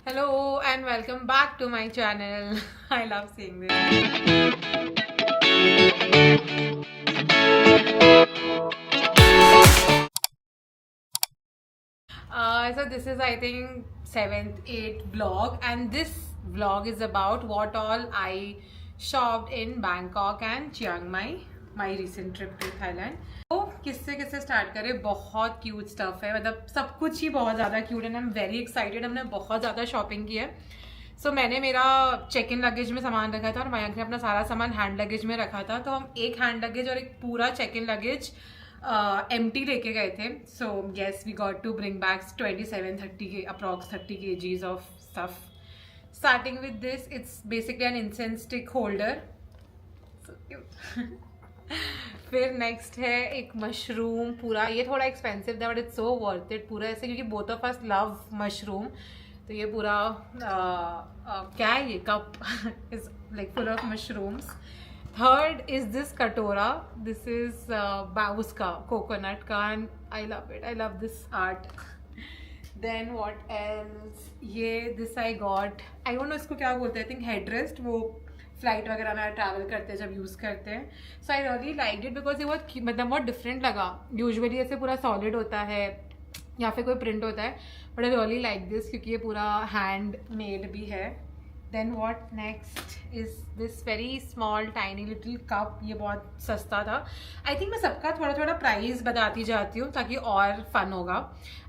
Hello and welcome back to my channel. I love seeing this. So this is I think seventh, eighth vlog, and this vlog is about what all I shopped in Bangkok and Chiang Mai, my recent trip to Thailand. तो किससे किससे start करें? बहुत cute stuff है, मतलब सब कुछ ही बहुत ज़्यादा क्यूट है। आई एम वेरी एक्साइटेड। हमने बहुत ज़्यादा शॉपिंग की है। मैंने मेरा चेक इन लगेज में सामान रखा था और मयंक ने अपना सारा सामान हैंड लगेज में रखा था। तो हम एक हैंड लगेज और एक पूरा चेक इन लगेज एम्प्टी लेके गए थे। Yes, we got to bring back 27-30 के approx 30 kgs of stuff. Starting with this, it's basically an incense stick holder. फिर नेक्स्ट है एक मशरूम पूरा। ये थोड़ा एक्सपेंसिव था but it's so worth it पूरा ऐसे, क्योंकि both of us love mushroom. तो ये पूरा क्या है, ये cup is like full of mushrooms. Third is this कटोरा। दिस इज उसका कोकोनट का, and I love it. I love this art. Then what else, ये this I got, I don't know इसको क्या बोलते हैं, आई थिंक हेडरेस्ट। वो flight वगैरह में ट्रैवल करते हैं जब यूज़ करते हैं। So I really like it because ये बहुत मतलब बहुत डिफरेंट लगा। यूजुअली ऐसे पूरा सॉलिड होता है या फिर कोई प्रिंट होता है, but I really like this क्योंकि ये पूरा हैंड मेड भी है। Then what next is this very small tiny little cup. ये बहुत सस्ता था। आई थिंक मैं सबका थोड़ा थोड़ा प्राइस बताती जाती हूँ ताकि और फन होगा।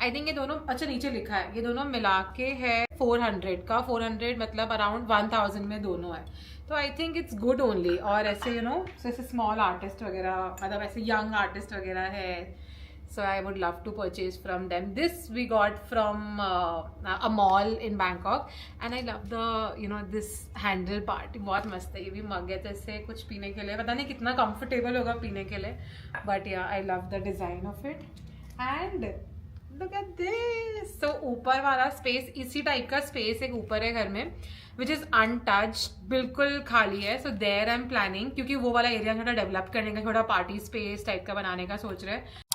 आई थिंक ये दोनों, अच्छा नीचे लिखा है, ये दोनों मिला के है 400 का। 400 मतलब अराउंड 1000 में दोनों है। तो I think it's good only. और ऐसे ऐसे स्मॉल आर्टिस्ट वगैरह, मतलब ऐसे यंग आर्टिस्ट वगैरह है। So I would love to purchase from them. This we got from a mall in Bangkok, and I love the this handle part. बहुत मस्त है। ये भी मग है जैसे कुछ पीने के लिए, पता नहीं कितना comfortable होगा पीने के लिए, but yeah, I love the design of it. And look at this. So ऊपर वाला space, इसी टाइप का space एक ऊपर है घर में, which is untouched, बिल्कुल खाली है। So there I'm planning, क्योंकि वो वाला एरिया थोड़ा डेवलप करने का, थोड़ा पार्टी स्पेस टाइप का बनाने का सोच रहे हैं।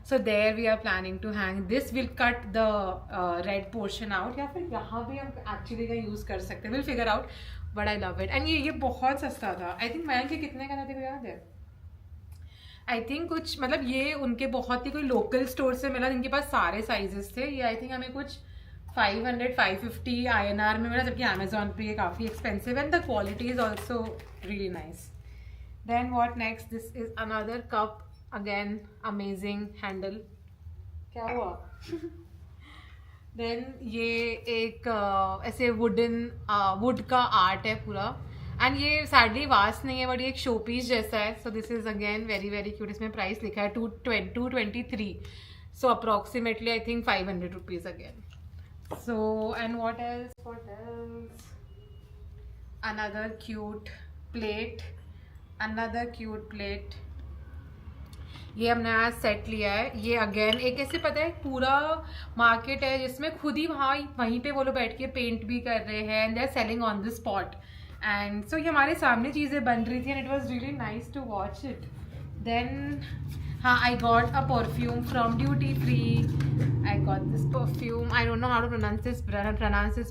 So there we are planning to hang this. We'll cut the red portion out, या फिर यहाँ भी हम actually का यूज़ कर सकते हैं। We'll figure out, but I love it. And ये बहुत सस्ता था। I think मयंक के कितने का था, तेरे को याद है? आई थिंक कुछ, मतलब ये उनके बहुत ही कोई लोकल स्टोर से मिला जिनके पास सारे साइजेस थे। ये आई थिंक हमें कुछ 500-550 INR में मिला, जबकि अमेजोन पे ये काफ़ी एक्सपेंसिव है। And the quality is also really nice. Then what next, this is another cup, again amazing handle. क्या हुआ? देन ये एक ऐसे वुड का आर्ट है पूरा, एंड ये सैडली वास्ट नहीं है बट ये एक शो पीस जैसा है। So this is again very very cute. इसमें प्राइस लिखा है 223, so approximately I think 500 rupees again. So and what else, another cute plate, ये हमने आज सेट लिया है। ये अगेन एक ऐसे, पता है, पूरा मार्केट है जिसमें खुद ही वहीं पे वो लोग बैठ के पेंट भी कर रहे हैं, and they are selling on the spot. And so ये हमारे सामने चीज़ें बन रही थी, and it was really nice to watch it. Then हाँ, I got a perfume from duty free. I got this perfume, I don't know how to pronounce this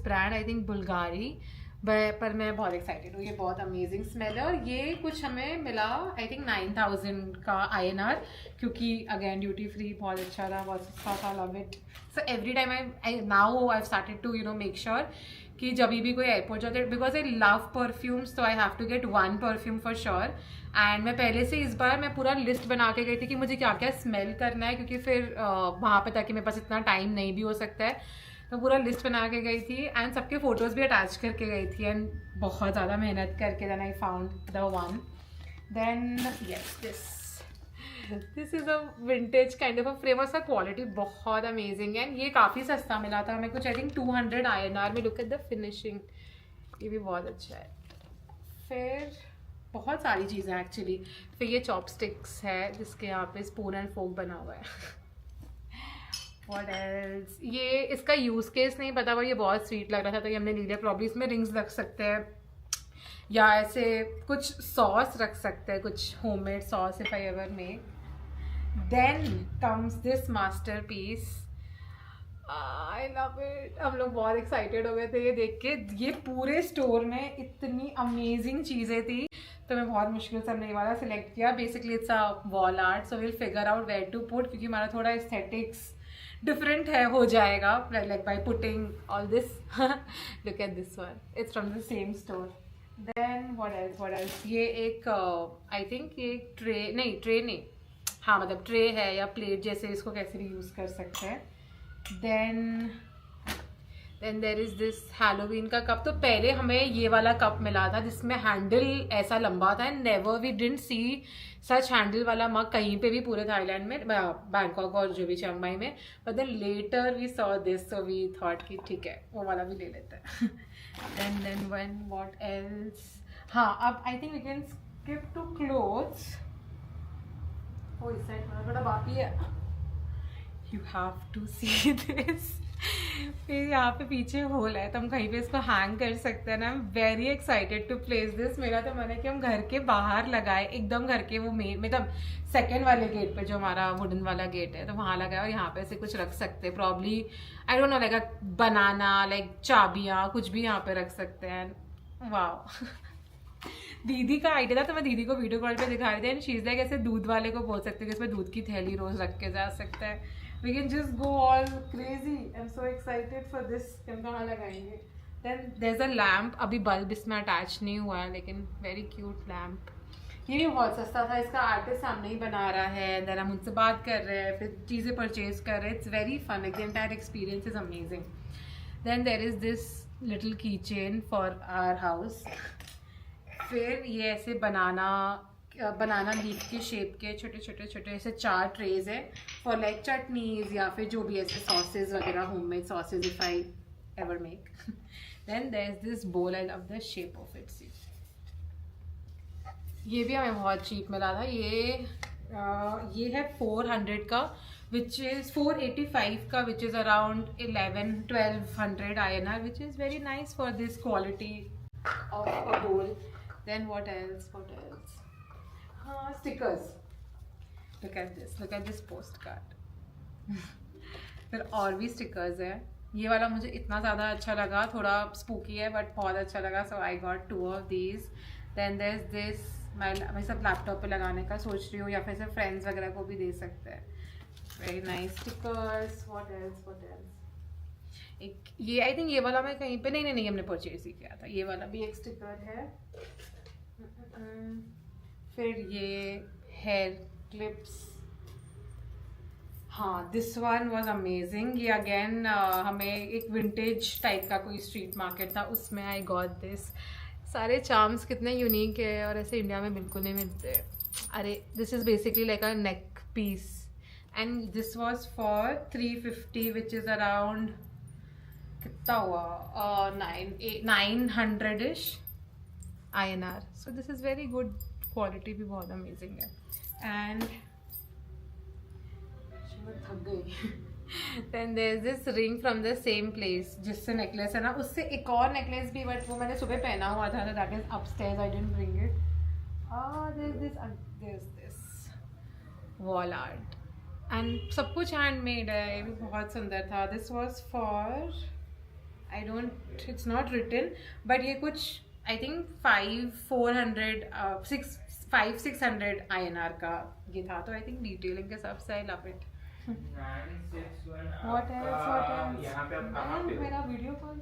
brand, I think Bulgari, पर मैं बहुत excited हूँ। ये बहुत amazing smell है, और ये कुछ हमें मिला आई थिंक 9000 का INR, क्योंकि अगेन ड्यूटी फ्री बहुत अच्छा था, बहुत सस्ता था। Love it. So every time I now I started to make sure कि जब भी कोई एयरपोर्ट जाते हैं, बिकॉज आई लव परफ्यूम्स, तो I have to get one perfume for sure. And मैं पहले से इस बार मैं पूरा लिस्ट बना के गई थी कि मुझे क्या क्या स्मेल करना है, क्योंकि फिर वहाँ पे ताकि मेरे पास इतना टाइम नहीं भी हो सकता है, तो पूरा लिस्ट बना के गई थी, एंड सबके फोटोज़ भी अटैच करके गई थी, एंड बहुत ज़्यादा मेहनत करके then I found the one. Then yes, this is a vintage kind of a frame, और उसका क्वालिटी बहुत अमेजिंग है, एंड ये काफ़ी सस्ता मिला था हमें, कुछ आई थिंक 200 INR में। लुक एट द फिनिशिंग, ये भी बहुत अच्छा है। फिर बहुत सारी चीज़ें एक्चुअली। फिर ये चॉपस्टिक्स है जिसके यहाँ पे स्पून एंड फोक बना हुआ है। What else? ये इसका यूज़ केस नहीं पता, पर ये बहुत स्वीट लग रहा था, तो ये हमने ले लिया। प्रॉब्ली इसमें रिंग्स रख सकते हैं, या ऐसे कुछ सॉस रख सकते हैं, कुछ homemade sauce if I ever make. Then comes this masterpiece. I love it. हम लोग बहुत एक्साइटेड हो गए थे ये देख के। ये पूरे स्टोर में इतनी अमेजिंग चीज़ें थी, तो मैं बहुत मुश्किल से हमने ये वाला सिलेक्ट किया। Basically it's a wall art, so will figure out where to put, क्योंकि हमारा थोड़ा एस्थेटिक्स डिफरेंट है, हो जाएगा like by putting all this. Look at this one, it's from the same store. Then what else, ये एक I think ये एक ट्रे नहीं, हाँ मतलब ट्रे है या प्लेट जैसे, इसको कैसे भी यूज़ कर सकते हैं। Then there is this Halloween का कप। तो पहले हमें ये वाला कप मिला था जिसमें हैंडल ऐसा लंबा था, and never we didn't see such handle वाला मग कहीं पे भी पूरे थाईलैंड में, बैंकॉक और जो भी चिंग माई में। But then later we saw this, so we thought कि ठीक है वो वाला भी ले लेते हैं। देन व्हेन व्हाट एल्स, हाँ अब I think we can skip to clothes. Oh इस साइड थोड़ा बाकी है, you have to see this. फिर यहाँ पे पीछे होल है, तो हम कहीं पे इसको हैंग कर सकते हैं ना। I am very excited to place this. मेरा तो मन है कि हम घर के बाहर लगाए, एकदम घर के वो मेन मतलब सेकेंड वाले गेट पे, जो हमारा वुडन वाला गेट है, तो वहाँ लगाए और यहाँ पे ऐसे कुछ रख सकते हैं। Probably I don't know like banana, like चाबियाँ, कुछ भी यहाँ पे रख सकते हैं। वाह। दीदी का आइडिया था, तो मैं दीदी को वीडियो कॉल पे दिखा रही थी, एंड शी इज लाइक ऐसे दूध वाले को बोल सकते हैं कि इसमें दूध की थैली रोज रख के जा सकता है। We can just go all crazy. I am so excited for this. हम कहाँ लगाएंगे? Then there is a lamp, अभी बल्ब इसमें अटैच नहीं हुआ है, लेकिन वेरी क्यूट लैम्प। ये भी बहुत सस्ता था, इसका आर्टिस्ट सामने ही बना रहा है। देन हम उनसे बात कर रहे हैं, फिर चीज़ें परचेज कर रहे हैं। It's very fun, like the entire experience is amazing. Then there is this little key chain for our house. फिर ये ऐसे बनाना लीफ के शेप के छोटे छोटे ऐसे 4 ट्रेज है फॉर लाइक चटनीज या फिर जो भी ऐसे सॉसेज वगैरह, homemade sausage if I ever make. Then there is this bowl, I love the shape of it. See ये भी हमें बहुत चीप मिला था। ये है 400 का, विच इज़ 485 का, विच is around 11-1200 INR, which is very nice for this quality of a बोल। Then what else? हाँ stickers. Look at this postcard. फिर और भी stickers है। ये वाला मुझे इतना ज़्यादा अच्छा लगा, थोड़ा स्पूकी है बट बहुत अच्छा लगा, so I got 2 of these. Then there's this, मैं सब लैपटॉप पे लगाने का सोच रही हूँ, या फिर सब फ्रेंड्स वगैरह को भी दे सकते हैं। Very nice stickers. What else? एक ये आई थिंक ये वाला मैं कहीं पे नहीं हमने परचेज ही किया था। ये वाला भी एक स्टिकर है। फिर ये हेयर क्लिप्स, हाँ दिस वन वाज अमेजिंग। ये अगेन हमें एक विंटेज टाइप का कोई स्ट्रीट मार्केट था, उसमें आई गॉट दिस। सारे चार्म्स कितने यूनिक है और ऐसे इंडिया में बिल्कुल नहीं मिलते। अरे this is basically like a neck piece, and this was for 350, which is around कितना हुआ 900-ish INR. So this is very good quality, भी बहुत अमेजिंग है। एंड थक गई। Then there is this ring from the same place, जिससे necklace है ना, उससे एक और नेकलेस भी, बट वो मैंने सुबह पहना हुआ था, that is upstairs, I didn't bring it. There's this wall art, and सब कुछ हैंडमेड है, ये भी बहुत सुंदर था। This was for, it's not written, but ये कुछ I think 500-600 INR का ये था, तो I think detailing के सब से I love it. What else? यहाँ पे आप कहाँ पे? मेरा वीडियो कॉल।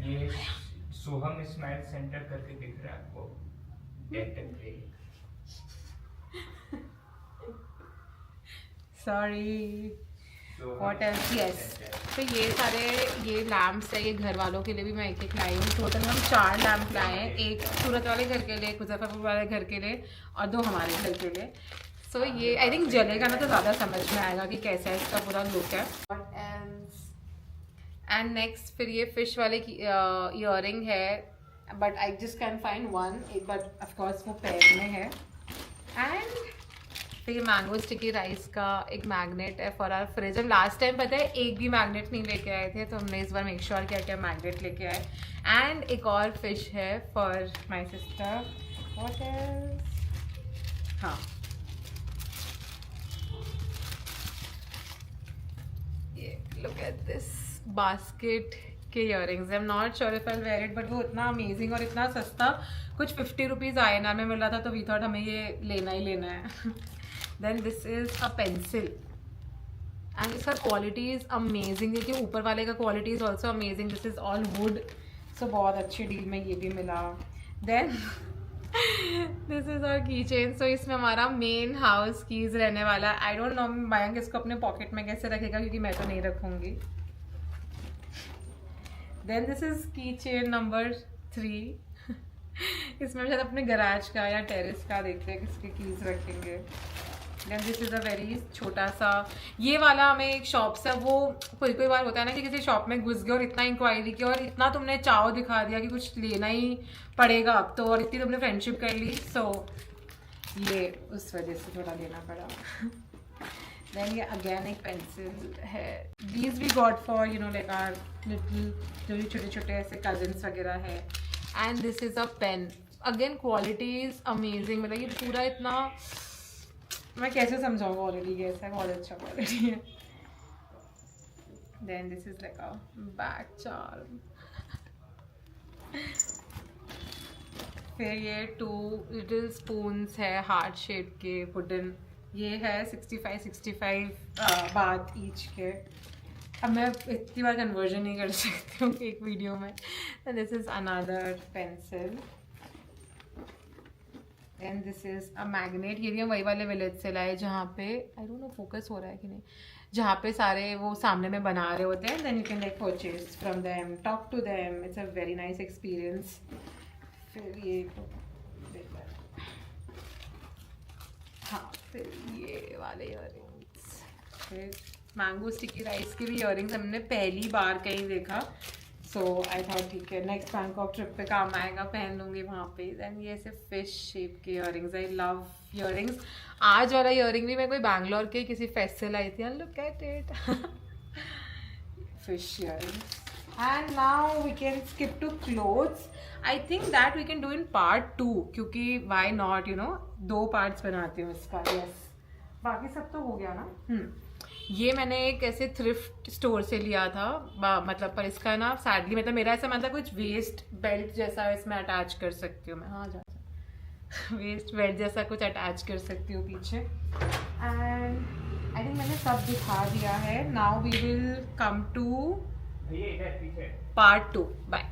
ये सोहम स्माइल सेंटर करके दिख रहा है आपको? Sorry. What else? Yes. तो ये सारे ये लैम्प्स है, ये घर वालों के लिए भी मैं एक लाई हूँ। टोटल हम 4 लैम्प लाए हैं, एक सूरत वाले घर के लिए, एक मुजफ्फरपुर वाले घर के लिए, और 2 हमारे घर के लिए। सो ये आई थिंक जलेगा ना तो ज़्यादा समझ में आएगा कि कैसा है इसका पूरा लुक है। एंड नेक्स्ट फिर ये फिश वाले की ईयरिंग है, but I just can find one, but of course वो पैर में है। एंड फिर ये मैंगो स्टिकी राइस का एक मैग्नेट है फॉर आवर फ्रिज। हम लास्ट टाइम पता है एक भी मैग्नेट नहीं लेके आए थे, तो हमने इस बार मेक श्योर किया कि मैग्नेट लेके आए। एंड एक और फिश है for my sister. What else? हाँ ये लुक एट दिस बास्केट के earrings. I am not sure if I wear it, but वो इतना अमेजिंग और इतना सस्ता, कुछ 50 रुपीज़ INR में मिल रहा था, तो वी थॉट हमें ये लेना ही लेना है। Then this is a pencil and इसका क्वालिटी इज अमेजिंग। देखिए ऊपर वाले का quality is also amazing. This is all wood, so बहुत अच्छी डील में ये भी मिला। Then this is our key chain. So इसमें हमारा मेन हाउस कीज रहने वाला। आई डोंट नो मयंक इसको अपने पॉकेट में कैसे रखेगा, क्योंकि मैं तो नहीं रखूंगी। देन दिस इज की चेन नंबर 3। इसमें शायद अपने गैराज का या टेरेस का देखते हैं किसके कीज रखेंगे। Then this is a very छोटा सा, ये वाला हमें एक शॉप से, वो कोई कोई बार होता है ना कि किसी शॉप में घुस गए और इतना इंक्वायरी की और इतना तुमने चाव दिखा दिया कि कुछ लेना ही पड़ेगा अब तो, और इतनी तुमने फ्रेंडशिप कर ली, सो ये उस वजह से थोड़ा लेना पड़ा। देन ये अगेन एक पेंसिल है। These we got for you know like our little, जो भी छोटे छोटे ऐसे कजिन्स वगैरह है। And this is a pen, again quality is amazing. मतलब ये पूरा इतना, मैं कैसे समझाऊँ क्वालिटी कैसा है, बहुत अच्छा क्वालिटी है। Then this is like a back charm. फिर ये 2 लिटिल स्पून्स है हार्ट शेप के वुडन, ये है 65 बात ईच के। अब मैं इतनी बार कन्वर्जन नहीं कर सकती हूँ एक वीडियो में। This is another pencil and this is a magnet. ये भी हम वही वाले विलेज से लाए जहाँ पे, आई डोंट नो फोकस हो रहा है कि नहीं, जहाँ पे सारे वो सामने में बना रहे होते हैं। Then you can like purchase from them, talk to them, it's a very nice experience. फिर ये हाँ, फिर ये वाले इयरिंग्स, फिर मैंगो स्टिकी राइस के भी इयरिंग्स हमने पहली बार कहीं देखा, सो आई थॉट ठीक है नेक्स्ट बैंकॉक ट्रिप पे काम आएगा, पहन लूँगी वहाँ पे। देन ये ऐसे फिश शेप के इयरिंग्स, आई लव इयरिंग्स। आज वाला इयरिंग भी मैं कोई बैंगलोर के किसी फेस्ट से लाई थी, look at it. Fish earrings. And now we can skip to clothes. I think that we can do in part 2, क्योंकि why not, you know 2 parts बनाती हूँ इसका। यस, बाकी सब तो हो गया ना। ये मैंने एक ऐसे थ्रिफ्ट स्टोर से लिया था, मतलब पर इसका ना सैडली, मतलब मेरा ऐसा मतलब कुछ वेस्ट बेल्ट जैसा इसमें अटैच कर सकती हूँ मैं। हाँ जा वेस्ट बेल्ट जैसा कुछ अटैच कर सकती हूँ पीछे। एंड आई थिंक मैंने सब दिखा दिया है। Now we will come to part 2। Bye.